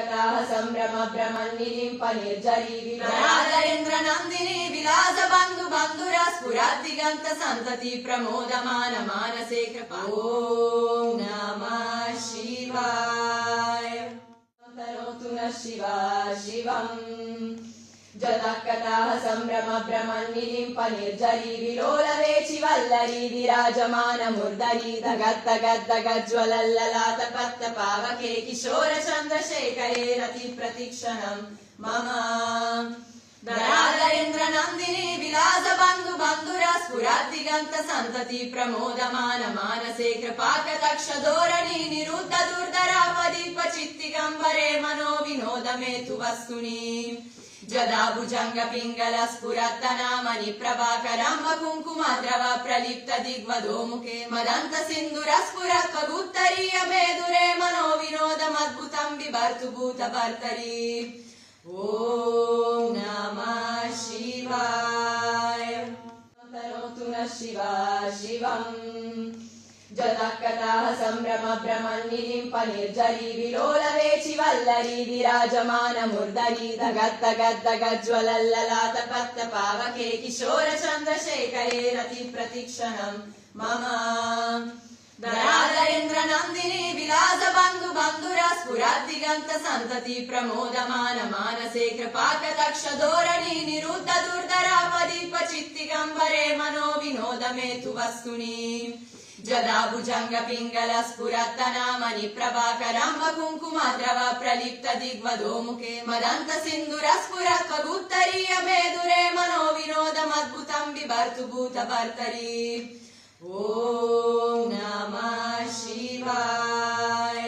कथाः सम्भ्रम भ्रमन्निलिम्प निर्झरी विराधरेन्द्र नन्दिनी विलास बन्धु बन्धुरा स्फुरद्दिगन्त सन्तति प्रमोदमान मानसे कृपा ॐ नमः शिवाय तनोतु नः शिवा शिवम् जतः कथाः सम्भ्रम भ्रमन्निलिम्प निर्झरी विलोलवेचि वल्लरी विराजमान मुर्दरी धगद्धगद्धगज्ज्वलल्ललाट पत्त पावके किशोर चन्द्रशेखरे रति प्रतिक्षणम् मम धराधरेन्द्र नन्दिनी विलास बन्धु बन्धुरा स्फुरद्दिगन्त सन्तति प्रमोदमान मानसे कृपाकटाक्ष धोरणी निरुद्ध दुर्धरापदीप चित्तिगम्बरे मनो विनोद मे तु वस्तुनि जदा भुजंग पिंगल स्फुरत्तनामनि प्रभाकरम्ब कुङ्कुमद्रव प्रलिप्त दिग्वधो मुखे मदन्त सिन्दूर स्फुरत्वगुत्तरीय मेदुरे मनो विनोदमद्भुतं बिभर्तु भूतभर्तरी ॐ नमः शिवाय तनोतु नः शिवा शिवम् जतः कथाः सम्भ्रम भ्रमन्निलिम्प निर्झरी विलोलवेचि वल्लरी विराजमान मुर्दरी धगद्धगद्धगज्ज्वलल्ललाट पत्त पावके किशोर चन्द्रशेखरे रति प्रतिक्षणम् मम धराधरेन्द्र नन्दिनी विलास बन्धु बन्धुरा स्फुरद्दिगन्त सन्तति प्रमोदमान मानसे कृपाकटाक्ष धोरणी निरुद्ध दुर्धरापदीप चित्तिगम्बरे मनो विनोद मे तु वस्तुनि जदा भुजंग पिंगल स्फुरत्तनामनि प्रभाकरम्ब कुङ्कुमद्रव प्रलिप्त दिग्वधो मुखे मदन्त सिन्दूर स्फुरत्वगुत्तरीय मेदुरे मनो विनोदमद्भुतं बिभर्तु भूतभर्तरी ॐ नमः शिवाय।